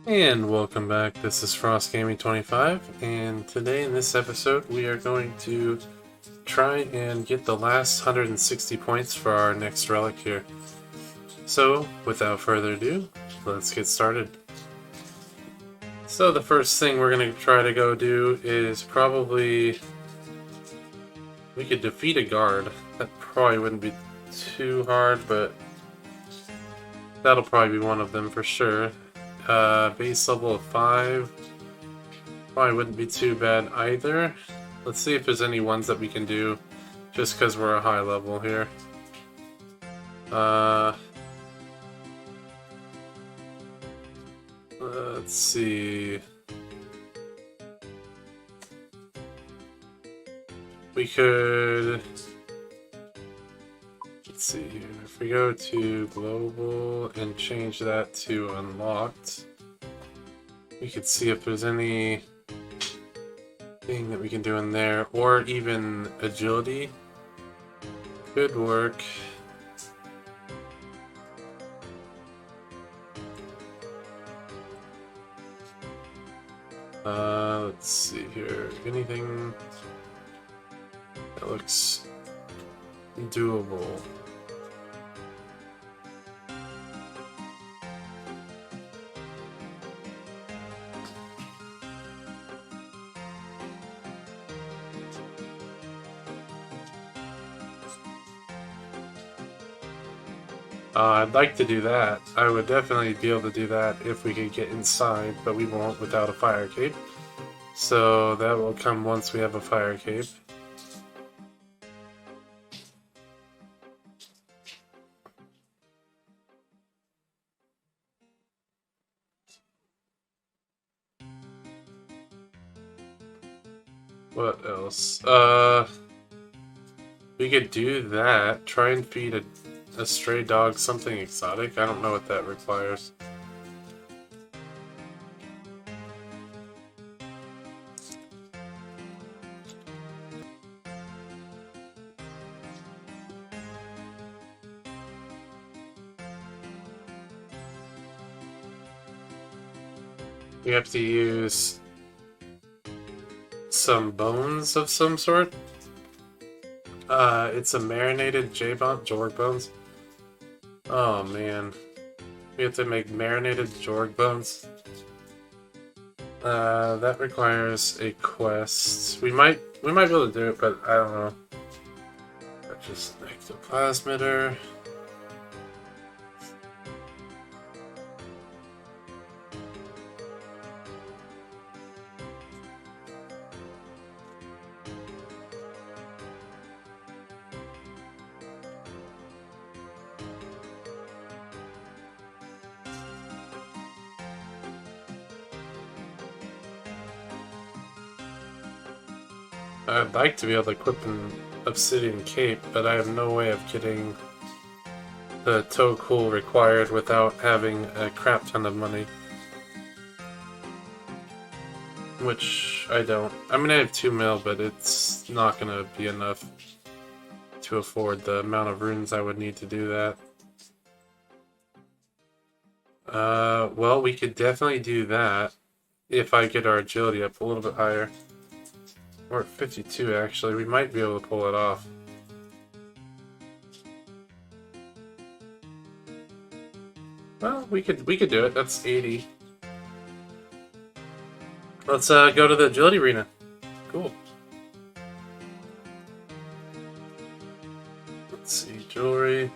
And welcome back. This is Frost Gaming 25, and today in this episode we are going to try and get the last 160 points for our next relic here. So, without further ado, let's get started. So the first thing we're going to try to go do is probably... we could defeat a guard. That probably wouldn't be too hard, but that'll probably be one of them for sure. Base level of 5. Probably wouldn't be too bad either. Let's see if there's any ones that we can do just because we're a high level here. Let's see. We could... let's see here. If we go to global and change that to unlocked, we could see if there's any thing that we can do in there, or even agility could work. Let's see here. Anything that looks doable? I'd like to do that. I would definitely be able to do that if we could get inside, but we won't without a fire cape. So that will come once we have a fire cape. What else? We could do that. Try and feed a stray dog something exotic. I don't know what that requires. We have to use some bones of some sort. It's a marinated Jorg bones. Oh man, we have to make marinated Jorg bones. That requires a quest. We might be able to do it, but I don't know. Just ectoplasmitter. I'd like to be able to equip an obsidian cape, but I have no way of getting the toe cool required without having a crap ton of money. Which I don't. I mean, I have 2 mil, but it's not gonna be enough to afford the amount of runes I would need to do that. Well, we could definitely do that if I get our agility up a little bit higher. We're at 52 actually, we might be able to pull it off. Well, we could do it, that's 80. Let's go to the agility arena. Cool. Let's see, jewelry.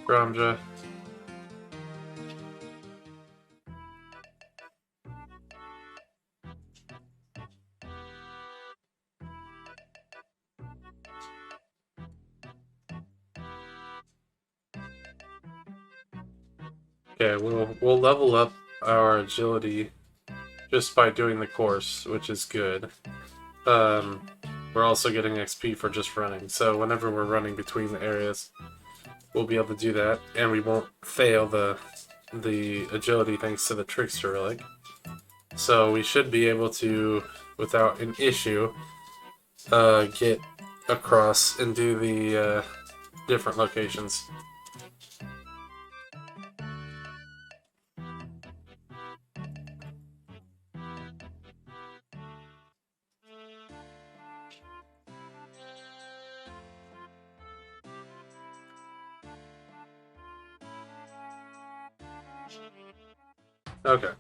Gramja. Okay, we'll level up our agility just by doing the course, which is good. We're also getting XP for just running, so whenever we're running between the areas, we'll be able to do that, and we won't fail the agility thanks to the Trickster Relic. So we should be able to, without an issue, get across and do the different locations. Okay.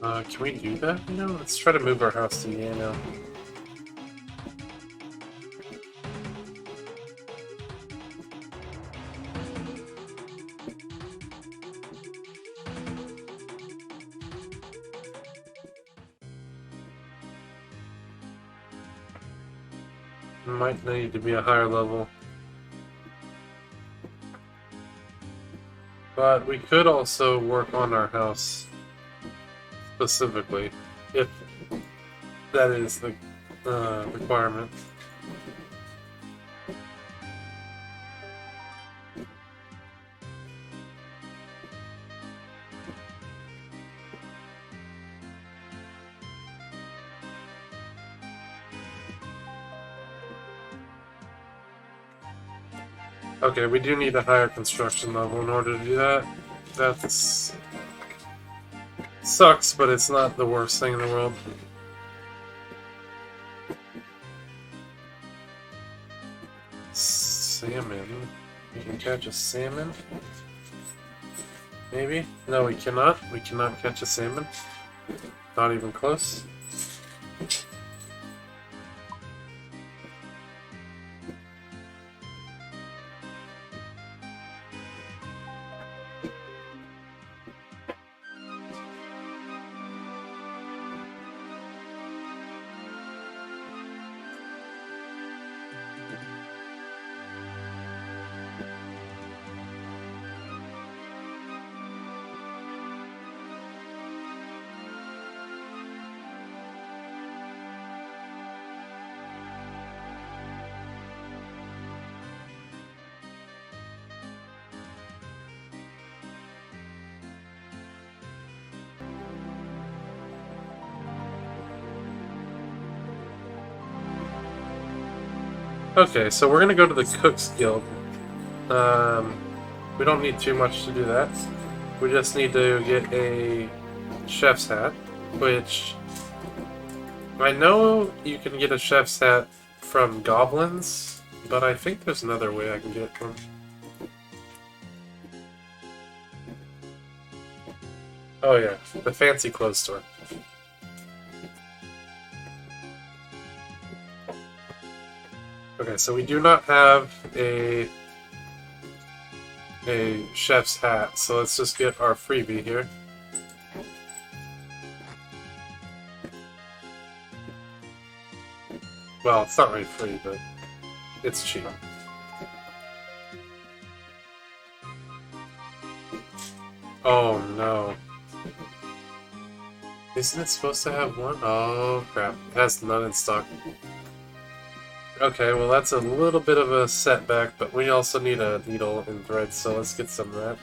Can we do that? You know, let's try to move our house to Yano. Might need to be a higher level. But we could also work on our house specifically, if that is the requirement. Okay, we do need a higher construction level in order to do that. That's sucks, but it's not the worst thing in the world. Salmon. We can catch a salmon? Maybe? No, we cannot. We cannot catch a salmon. Not even close. Okay, so we're gonna go to the Cook's Guild. We don't need too much to do that. We just need to get a chef's hat, which I know you can get a chef's hat from goblins, but I think there's another way I can get one. Oh yeah, the fancy clothes store. Okay, so we do not have a chef's hat, so let's just get our freebie here. Well, it's not really free, but it's cheap. Oh no. Isn't it supposed to have one? Oh crap, it has none in stock. Okay, well that's a little bit of a setback, but we also need a needle and thread, so let's get some of that.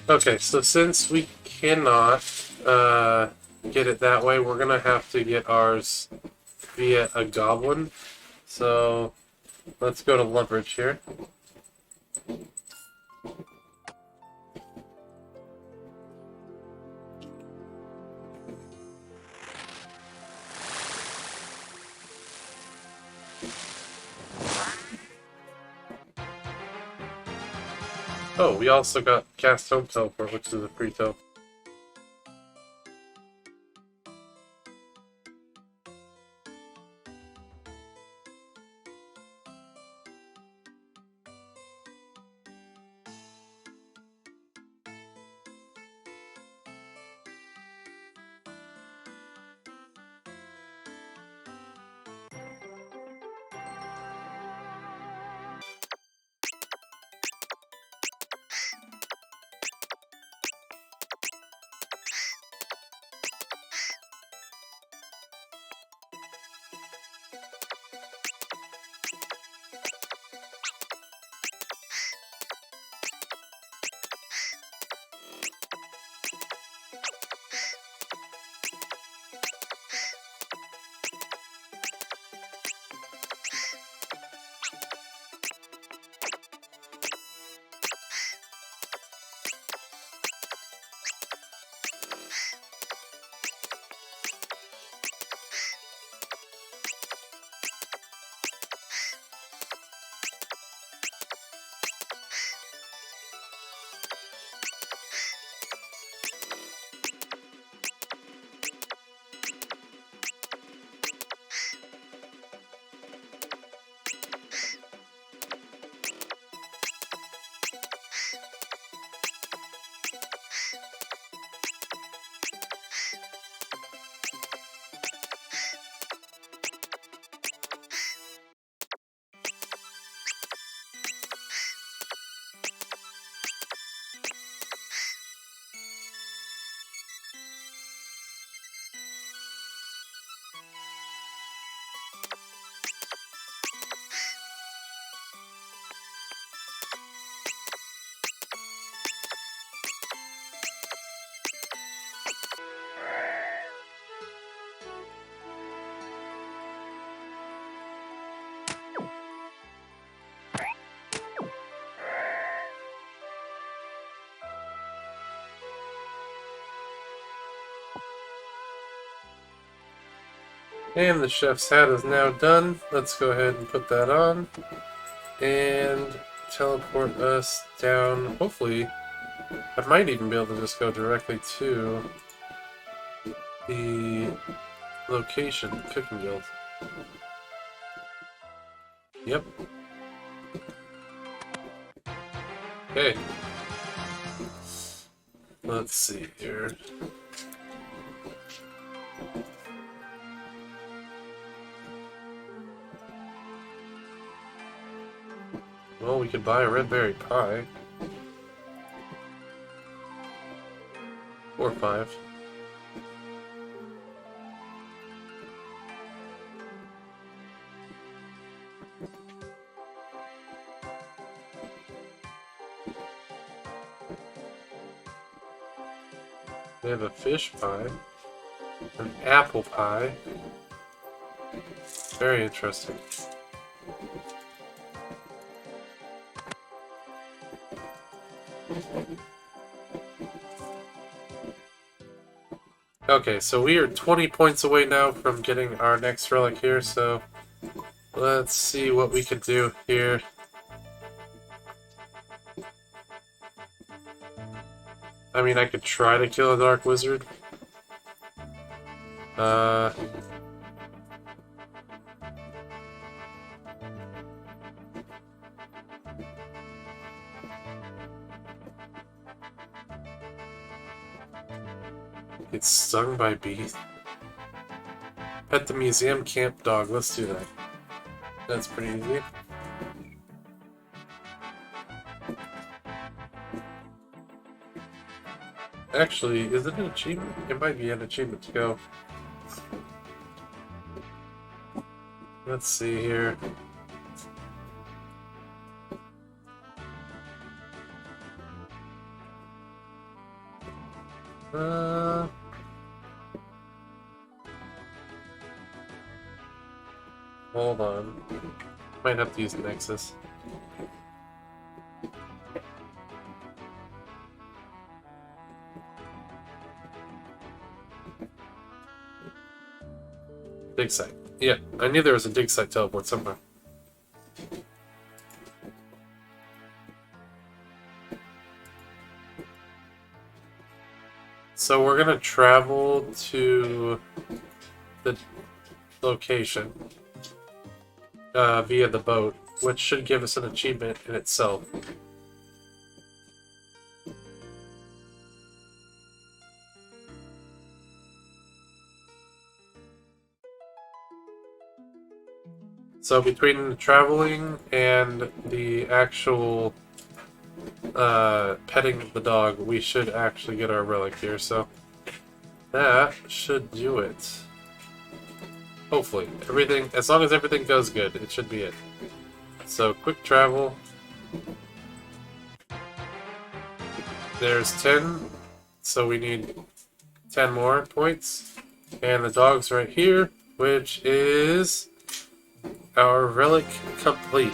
Okay, so since we cannot get it that way, we're gonna have to get ours via a goblin. So let's go to leverage here. Oh, we also got Cast Home Teleport, which is a free teleport. And the chef's hat is now done. Let's go ahead and put that on. And teleport us down. Hopefully, I might even be able to just go directly to the location, Cooking Guild. Yep. Okay. Let's see here. Well, we could buy a red berry pie. Or 5. We have a fish pie. An apple pie. Very interesting. Okay, so we are 20 points away now from getting our next relic here, so let's see what we can do here. I mean, I could try to kill a dark wizard. Get stung by bees. Pet the museum camp dog. Let's do that. That's pretty easy. Actually, is it an achievement? It might be an achievement to go. Let's see here. Hold on. Might have to use Nexus. Dig site. Yeah, I knew there was a dig site teleport somewhere. So we're gonna travel to the location via the boat, which should give us an achievement in itself. So between the traveling and the actual petting of the dog, we should actually get our relic here, so that should do it. Hopefully. Everything, as long as everything goes good, it should be it. So, quick travel. There's 10, so we need 10 more points. And the dog's right here, which is our relic complete.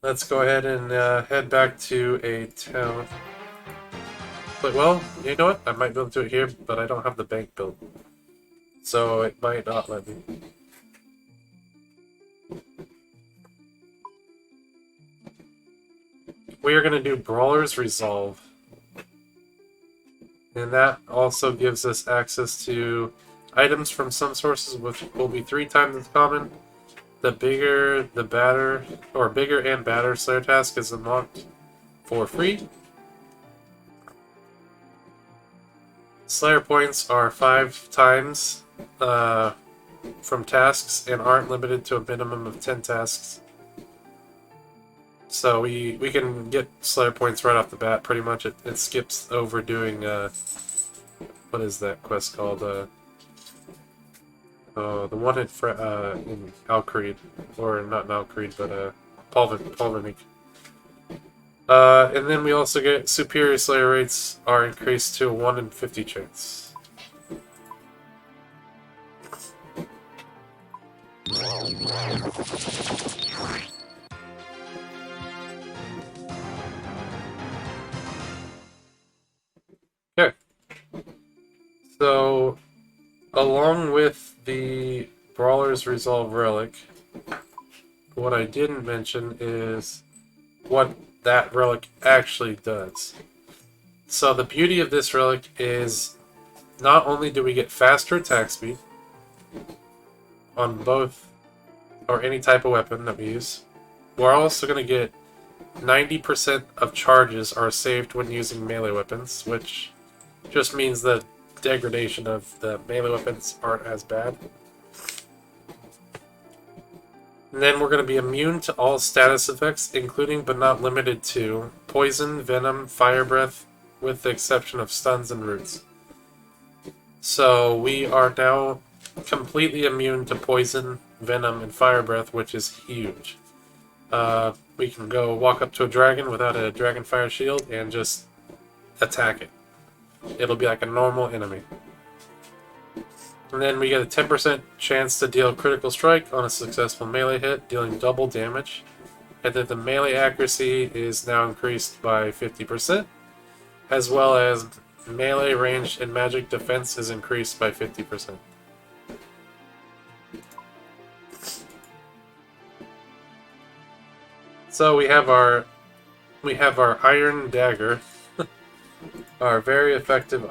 Let's go ahead and head back to a town. But, well, you know what? I might be able to do it here, but I don't have the bank built. So it might not let me. We are going to do Brawler's Resolve. And that also gives us access to items from some sources, which will be 3 times as common. The bigger the batter, or bigger and badder Slayer task is unlocked for free. Slayer points are 5 times from tasks and aren't limited to a minimum of 10 tasks. So we can get Slayer points right off the bat, pretty much. It skips over doing, what is that quest called? The one in Alcreed, or not in Alcreed, but Palvinic. And then we also get superior Slayer rates are increased to a 1 in 50 chance. Okay. So along with the Brawler's Resolve Relic, what I didn't mention is what that relic actually does. So the beauty of this relic is not only do we get faster attack speed on both or any type of weapon that we use, we're also going to get 90% of charges are saved when using melee weapons, which just means the degradation of the melee weapons aren't as bad. And then we're going to be immune to all status effects, including but not limited to poison, venom, fire breath, with the exception of stuns and roots. So we are now completely immune to poison, venom, and fire breath, which is huge. We can go walk up to a dragon without a dragon fire shield and just attack it. It'll be like a normal enemy. And then we get a 10% chance to deal critical strike on a successful melee hit, dealing double damage. And then the melee accuracy is now increased by 50%, as well as melee range and magic defense is increased by 50%. So we have our iron dagger, our very effective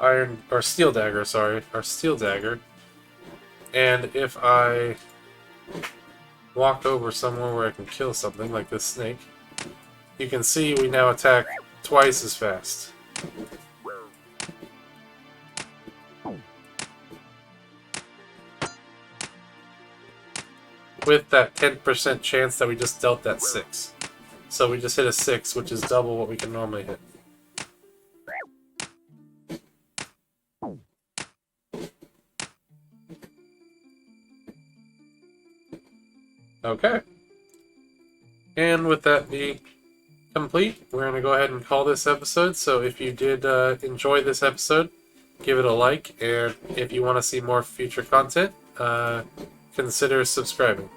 steel dagger. Our steel dagger. And if I walk over somewhere where I can kill something like this snake, you can see we now attack twice as fast. With that 10% chance that we just dealt that 6. So we just hit a 6, which is double what we can normally hit. Okay. And with that being complete, we're going to go ahead and call this episode. So if you did enjoy this episode, give it a like. And if you want to see more future content, consider subscribing.